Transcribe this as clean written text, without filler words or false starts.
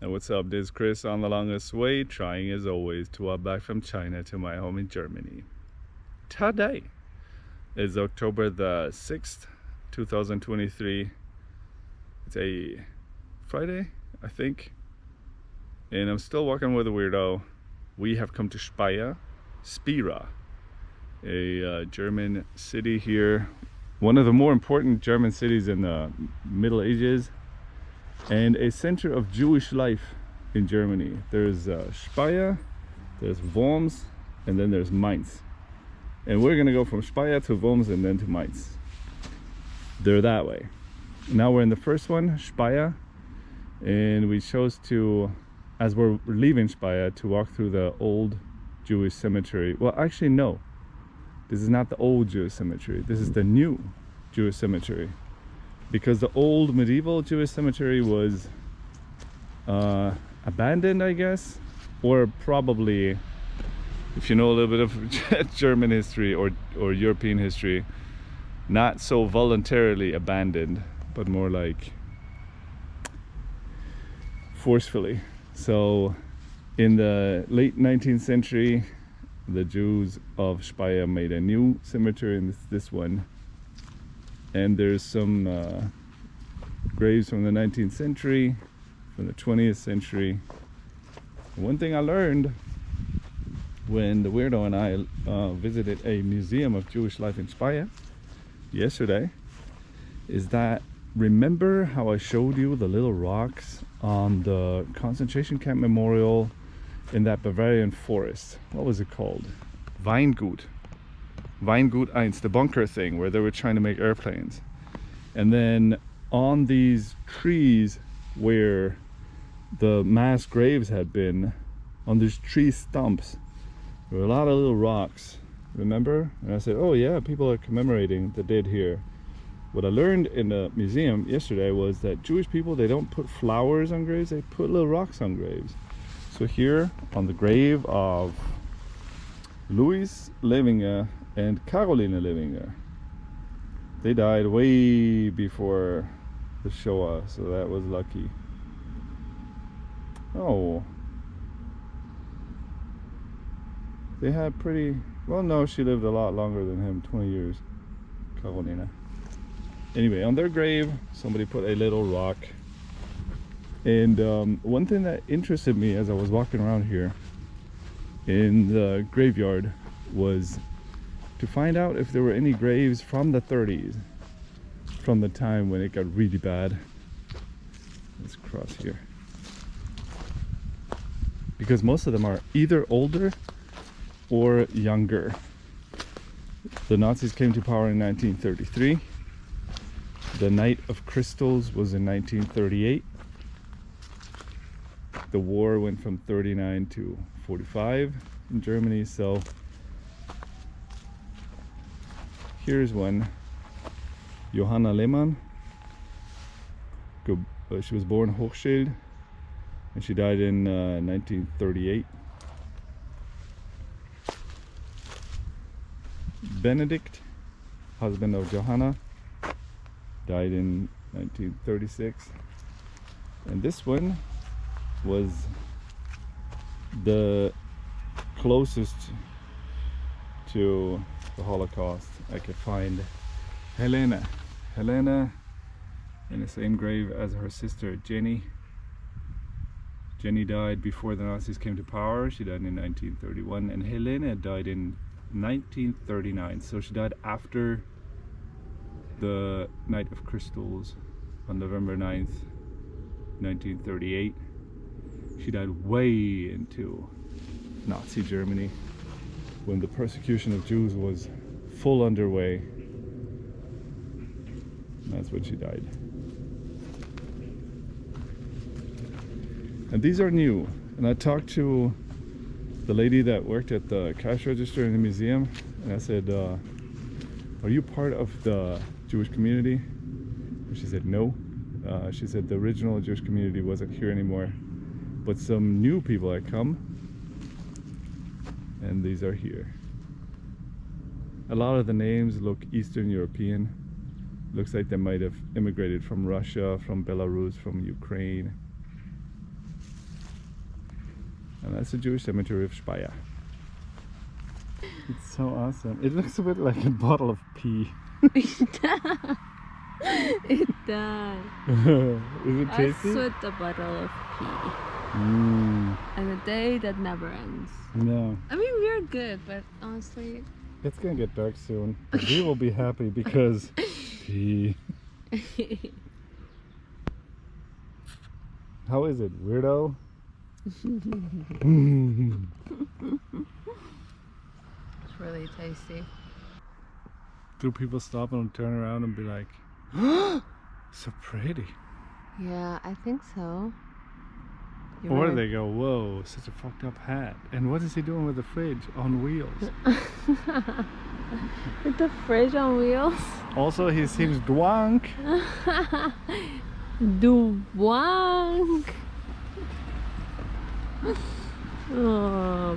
And what's up, this is Chris on the longest way, trying as always to walk back from China to my home in Germany. Today is October the 6th, 2023. It's a Friday, I think. And I'm still walking with a weirdo. We have come to Spira, a German city here. One of the more important German cities in the Middle Ages. And a center of Jewish life in Germany. There's Speyer, there's Worms, and then there's Mainz. And we're gonna go from Speyer to Worms and then to Mainz. They're that way. Now we're in the first one, Speyer, and we chose to, as we're leaving Speyer, to walk through the old Jewish cemetery. Well, actually no, this is not the old Jewish cemetery, this is the new Jewish cemetery. Because the old medieval Jewish cemetery was abandoned, I guess, or probably, if you know a little bit of German history or European history, not so voluntarily abandoned, but more like forcefully. So in the late 19th century, the Jews of Speyer made a new cemetery, and this one. And there's some graves from the 19th century, from the 20th century. And one thing I learned when the weirdo and I visited a museum of Jewish life in Speyer yesterday is that, remember how I showed you the little rocks on the concentration camp memorial in that Bavarian forest? What was it called? Weingut 1, the bunker thing where they were trying to make airplanes. And then on these trees where the mass graves had been, on these tree stumps, there were a lot of little rocks, remember? And I said, oh yeah, people are commemorating the dead here. What I learned in the museum yesterday was that Jewish people, they don't put flowers on graves, they put little rocks on graves. So here on the grave of Louis Levinger and Caroline Levinger, they died way before the Shoah, so that was lucky. Oh, they had pretty, well no, she lived a lot longer than him, 20 years, Carolina. Anyway, on their grave, somebody put a little rock. And one thing that interested me as I was walking around here in the graveyard was to find out if there were any graves from the 30s, from the time when it got really bad. Let's cross here. Because most of them are either older or younger. The Nazis came to power in 1933. The Night of Crystals was in 1938. The war went from 39 to 45 in Germany, so here's one. Johanna Lehmann. She was born Hochschild and she died in 1938. Benedict, husband of Johanna, died in 1936. And this one was the closest to the Holocaust I could find. Helena in the same grave as her sister Jenny. Jenny died before the Nazis came to power. She died in 1931, and Helena died in 1939, so she died after the Night of Crystals on November 9th, 1938. She died way into Nazi Germany when the persecution of Jews was full underway. That's when she died. And these are new. And I talked to the lady that worked at the cash register in the museum, and I said, are you part of the Jewish community? And she said no. She said the original Jewish community wasn't here anymore, but some new people had come, and these are here. A lot of the names look Eastern European. Looks like they might have immigrated from Russia, from Belarus, from Ukraine. And that's the Jewish cemetery of Speyer. It's so awesome. It looks a bit like a bottle of pee. It does. It does. Is it tasty? I sweat a bottle of pee. And a day that never ends. No. I mean, we're good, but honestly... It's gonna get dark soon. But we will be happy because pee. How is it, weirdo? It's really tasty. Do people stop and turn around and be like, so pretty? Yeah, I think so. You're Or right. they go, whoa, such a fucked up hat. And what is he doing with the fridge on wheels? With the fridge on wheels? Also, he seems dwunk. Dwunk. Oh,